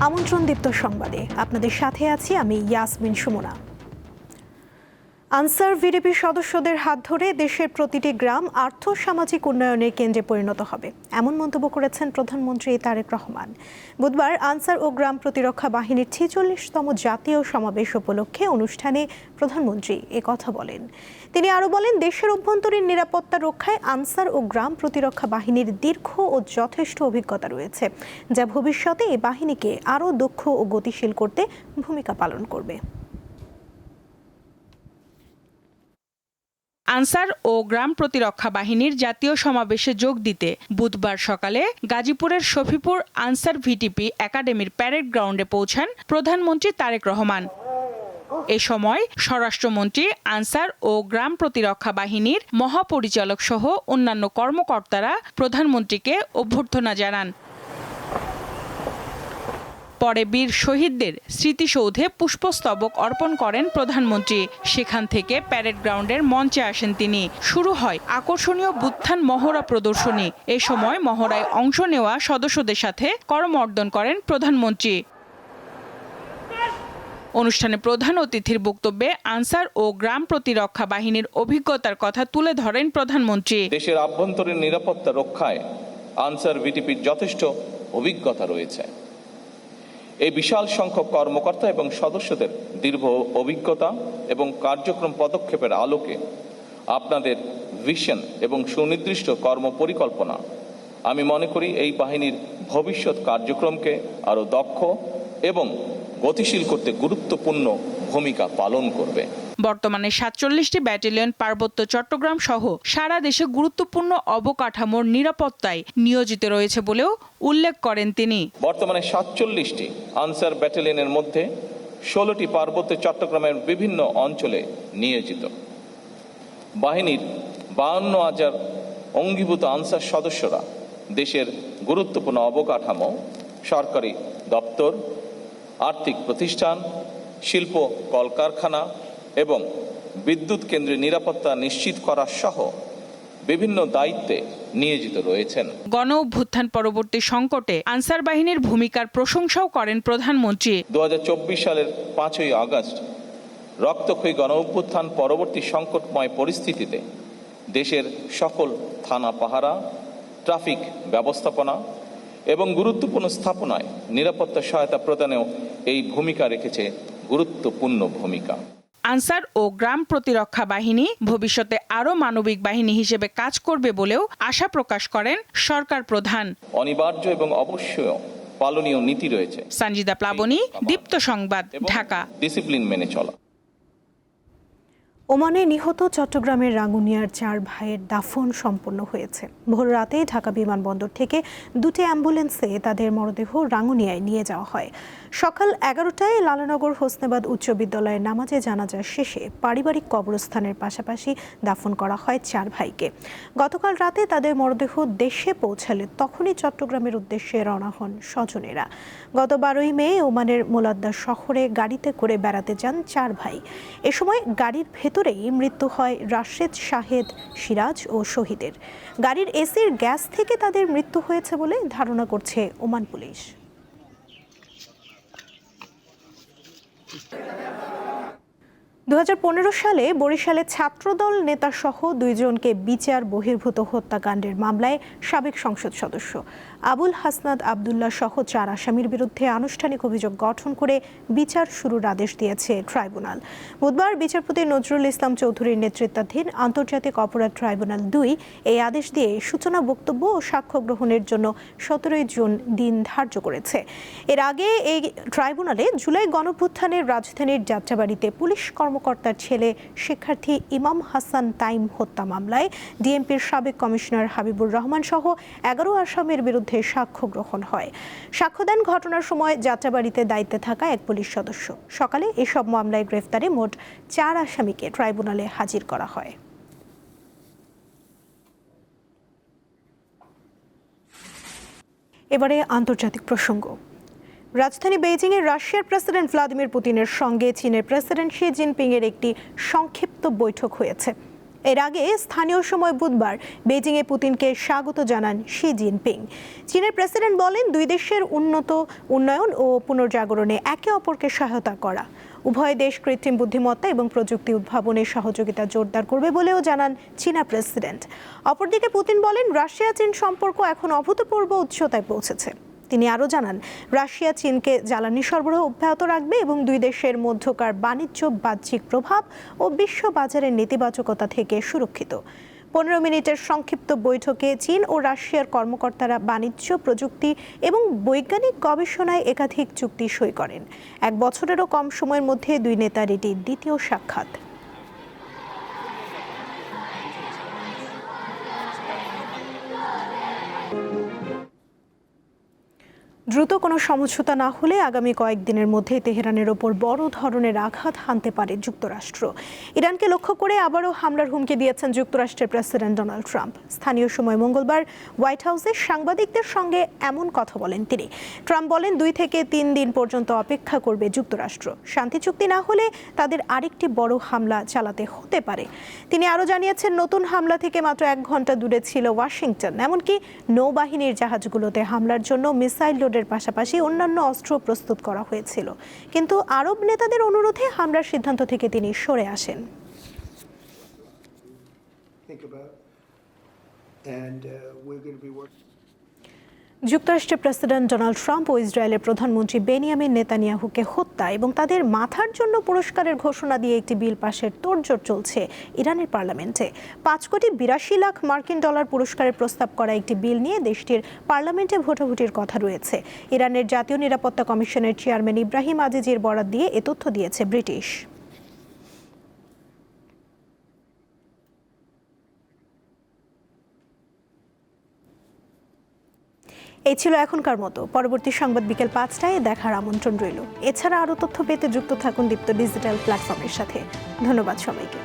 আমন্ত্রণ দীপ্ত সংবাদে আপনাদের সাথে আছি আমি ইয়াসমিন সুমনা। আনসার ভিডিপির সদস্যদের হাত ধরে দেশের প্রতিটি গ্রাম আর্থ-সামাজিক উন্নয়নের কেন্দ্রে পরিণত হবে, এমন মন্তব্য করেছেন প্রধানমন্ত্রী তারেক রহমান। বুধবার আনসার ও গ্রাম প্রতিরক্ষা বাহিনীর 46তম জাতীয় সমাবেশ উপলক্ষে অনুষ্ঠানে প্রধানমন্ত্রী কথা বলেন। তিনি আরও বলেন, দেশের অভ্যন্তরীণ নিরাপত্তা রক্ষায় আনসার ও গ্রাম প্রতিরক্ষা বাহিনীর দীর্ঘ ও যথেষ্ট অভিজ্ঞতা রয়েছে, যা ভবিষ্যতে এই বাহিনীকে আরও দক্ষ ও গতিশীল করতে ভূমিকা পালন করবে। আনসার ও গ্রাম প্রতিরক্ষা বাহিনীর জাতীয় সমাবেশে যোগ দিতে বুধবার সকালে গাজীপুরের শফিপুর আনসার ভিটিপি একাডেমির প্যারেড গ্রাউন্ডে পৌঁছান প্রধানমন্ত্রী তারেক রহমান। এ সময় স্বরাষ্ট্রমন্ত্রী, আনসার ও গ্রাম প্রতিরক্ষা বাহিনীর মহাপরিচালক সহ অন্যান্য কর্মকর্তারা প্রধানমন্ত্রীকে অভ্যর্থনা জানান। পরে বীর শহীদদের স্মৃতিসৌধে পুষ্পস্তবক অর্পণ করেন প্রধানমন্ত্রী। সেখান থেকে প্যারেড গ্রাউন্ডের মঞ্চে আসেন তিনি। শুরু হয় আকর্ষণীয় বুত্থান মহড়া প্রদর্শনী। এ সময় মহড়ায় অংশ নেওয়া সদস্যদের সাথে করমর্দন করেন প্রধানমন্ত্রী। অনুষ্ঠানে প্রধান অতিথির বক্তব্যে আনসার ও গ্রাম প্রতিরক্ষা বাহিনীর অভিজ্ঞতার কথা তুলে ধরেন প্রধানমন্ত্রী। দেশের আভ্যন্তরীণ নিরাপত্তা রক্ষায় আনসার ভিটিপির যথেষ্ট অভিজ্ঞতা রয়েছে। এই বিশাল সংখ্যক কর্মকর্তা এবং সদস্যদের দীর্ঘ অভিজ্ঞতা এবং কার্যক্রম পদক্ষেপের আলোকে আপনাদের ভিশন এবং সুনির্দিষ্ট কর্মপরিকল্পনা, আমি মনে করি এই বাহিনীর ভবিষ্যৎ কার্যক্রমকে আরও দক্ষ এবং গতিশীল করতে গুরুত্বপূর্ণ ভূমিকা পালন করবে। বর্তমানে ৪৭টি ব্যাটালিয়ন পার্বত্য চট্টগ্রাম সহ সারা দেশে গুরুত্বপূর্ণ অবকাঠামোর নিরাপত্তায় নিয়োজিত রয়েছে বলেও উল্লেখ করেন তিনি। বর্তমানে ৪৭টি আনসার ব্যাটালিয়নের মধ্যে ১৬টি পার্বত্য চট্টগ্রামের বিভিন্ন অঞ্চলে নিয়োজিত। বাহিনীর ৫২,০০০ অঙ্গীভূত আনসার সদস্যরা দেশের গুরুত্বপূর্ণ অবকাঠামো, সরকারি দপ্তর, আর্থিক প্রতিষ্ঠান, শিল্প কলকারখানা এবং বিদ্যুৎ কেন্দ্রের নিরাপত্তা নিশ্চিত করা সহ বিভিন্ন দায়িত্বে নিয়োজিত রয়েছেন। গণ অভ্যুত্থান পরবর্তী সংকটে আনসার বাহিনীর ভূমিকার প্রশংসাও করেন প্রধানমন্ত্রী। ২০২৪ সালের ৫ই আগস্ট রক্তক্ষয়ী গণ অভ্যুত্থান পরবর্তী সংকটময় পরিস্থিতিতে দেশের সকল থানা পাহারা, ট্রাফিক ব্যবস্থাপনা এবং গুরুত্বপূর্ণ স্থাপনায় নিরাপত্তা সহায়তা প্রদানেও এই ভূমিকা রেখেছে গুরুত্বপূর্ণ ভূমিকা। আনসার ও গ্রাম প্রতিরক্ষা বাহিনী ভবিষ্যতে আরও মানবিক বাহিনী হিসেবে কাজ করবে বলেও আশা প্রকাশ করেন সরকার প্রধান। অনিবার্য এবং অবশ্যই পালনীয় নীতি রয়েছে। সঞ্জিদা প্লাবনী, দীপ্ত সংবাদ, ঢাকা। ডিসিপ্লিন মেনে চলা। ওমানে নিহত চট্টগ্রামের রাঙ্গুনিয়ার ৪ ভাইয়ের দাফন সম্পন্ন হয়েছে। ভোর রাতে ঢাকা বিমানবন্দর থেকে 2টি অ্যাম্বুলেন্সে তাদের মরদেহ রাঙ্গুনিয়ায় নিয়ে যাওয়া হয়। সকাল 11টায় লালানগর হোসনেবাদ উচ্চ বিদ্যালয়ের নামাজে জানাজা শেষে পারিবারিক কবরস্থানের পাশাপাশি দাফন করা হয় ৪ ভাইকে। গতকাল রাতে তাদের মরদেহ দেশে পৌঁছালে তখনই চট্টগ্রামের উদ্দেশ্যে রওনা হন স্বজনেরা। গত 12ই মে ওমানের মোলাদ্দা শহরে গাড়িতে করে বেড়াতে যান ৪ ভাই। এ সময় গাড়ির ভেতরেই মৃত্যু হয় রাশেদ, শাহেদ, সিরাজ ও শহীদের। গাড়ির এসির গ্যাস থেকে তাদের মৃত্যু হয়েছে বলে ধারণা করছে ওমান পুলিশ। দু 2015 সালে বরিশালে ছাত্রদল নেতাসহ 2 জনকে বিচার বহির্ভূত হত্যাকাণ্ডের মামলায় সাবেক সংসদ সদস্য আবুল হাসনাত আবদুল্লাহ সহ 4 আসামির বিরুদ্ধে আনুষ্ঠানিক অভিযোগ গঠন করে বিচার শুরুর আদেশ দিয়েছে ট্রাইব্যুনাল। বুধবার বিচারপতি নজরুল ইসলাম চৌধুরীর নেতৃত্বাধীন আন্তর্জাতিক অপরাধ ট্রাইব্যুনাল 2 এই আদেশ দিয়ে সূচনা বক্তব্য ও সাক্ষ্য গ্রহণের জন্য 17 জুন দিন ধার্য করেছে। এর আগে এই ট্রাইব্যুনালে জুলাই গণঅভ্যুত্থানের রাজধানীর যাত্রাবাড়িতে পুলিশ কর্মকর্তার ছেলে শিক্ষার্থী ইমাম হাসান তাইম হত্যা মামলায় ডিএমপির সাবেক কমিশনার হাবিবুর রহমান সহ 11 আসামির বিরুদ্ধে সাক্ষ্য গ্রহণ হয়। সাক্ষ্য দেন ঘটনার সময় যাত্রাবাড়িতে দায়িত্বে থাকা এক পুলিশ সদস্য। সকালে এসব মামলায় গ্রেফতারে মোট 4 আসামিকে ট্রাইব্যুনালে হাজির করা হয়। এবারে আন্তর্জাতিক প্রসঙ্গ। রাজধানী বেইজিংয়ে রাশিয়ার প্রেসিডেন্ট ভ্লাদিমির পুতিনের সঙ্গে চীনের প্রেসিডেন্ট শি জিনপিং এর একটি সংক্ষিপ্ত বৈঠক হয়েছে। এর আগে স্থানীয় সময় বুধবার বেজিংয়ে পুতিনকে স্বাগত জানান শি জিনপিং। চীনের প্রেসিডেন্ট বলেন, দুই দেশের উন্নয়ন ও পুনর্জাগরণে একে অপরকে সহায়তা করা। উভয় দেশ কৃত্রিম বুদ্ধিমত্তা এবং প্রযুক্তি উদ্ভাবনের সহযোগিতা জোরদার করবে বলেও জানান চীনা প্রেসিডেন্ট। অপরদিকে পুতিন বলেন, রাশিয়া চীন সম্পর্ক এখন অভূতপূর্ব উচ্চতায় পৌঁছেছে। তিনি আরও জানান, রাশিয়া চীনকে জ্বালানি সরবরাহ অব্যাহত রাখবে এবং দুই দেশের মধ্যকার বাণিজ্য বাহ্যিক প্রভাব ও বিশ্ব বাজারের নেতিবাচকতা থেকে সুরক্ষিত। 15 মিনিটের সংক্ষিপ্ত বৈঠকে চীন ও রাশিয়ার কর্মকর্তারা বাণিজ্য, প্রযুক্তি এবং বৈজ্ঞানিক গবেষণায় একাধিক চুক্তি সই করেন। 1 বছরেরও কম সময়ের মধ্যে দুই নেতার এটি দ্বিতীয় সাক্ষাৎ। দ্রুত কোনো সমঝোতা না হলে আগামী কয়েকদিনের মধ্যে তেহরানের ওপর বড় ধরনের আঘাত হানতে পারে যুক্তরাষ্ট্র। ইরানকে লক্ষ্য করে আবারও হামলার হুমকি দিয়েছেন যুক্তরাষ্ট্রের প্রেসিডেন্ট ডোনাল্ড ট্রাম্প। স্থানীয় সময় মঙ্গলবার হোয়াইট হাউসে সাংবাদিকদের সঙ্গে এমন কথা বলেন তিনি। ট্রাম্প বলেন, 2 থেকে 3 দিন পর্যন্ত অপেক্ষা করবে যুক্তরাষ্ট্র। শান্তি চুক্তি না হলে তাদের আরেকটি বড় হামলা চালাতে হতে পারে। তিনি আরও জানিয়েছেন, নতুন হামলা থেকে মাত্র 1 ঘন্টা দূরে ছিল ওয়াশিংটন। এমনকি নৌবাহিনীর জাহাজগুলোতে হামলার জন্য মিসাইল লোডের পাশাপাশি অন্যান্য অস্ত্র প্রস্তুত করা হয়েছিল। কিন্তু আরব নেতাদের অনুরোধে হামলার সিদ্ধান্ত থেকে তিনি সরে আসেন। যুক্তরাষ্ট্রের প্রেসিডেন্ট ডোনাল্ড ট্রাম্প ও ইসরায়েলের প্রধানমন্ত্রী বেনিয়ামিন নেতানিয়াহুকে হত্যা এবং তাদের মাথার জন্য পুরস্কারের ঘোষণা দিয়ে একটি বিল পাশের তোড়জোড় চলছে ইরানের পার্লামেন্টে। 5,82,00,000 মার্কিন ডলার পুরস্কারের প্রস্তাব করা একটি বিল নিয়ে দেশটির পার্লামেন্টে ভোটাভুটির কথা রয়েছে। ইরানের জাতীয় নিরাপত্তা কমিশনের চেয়ারম্যান ইব্রাহিম আজিজির বরাত দিয়ে এ তথ্য দিয়েছে ব্রিটিশ। এই ছিল এখনকার মতো। পরবর্তী সংবাদ বিকেল 5টায় দেখার আমন্ত্রণ রইল। এছাড়া আরও তথ্য পেতে যুক্ত থাকুন দীপ্ত ডিজিটাল প্ল্যাটফর্মের সাথে। ধন্যবাদ সবাইকে।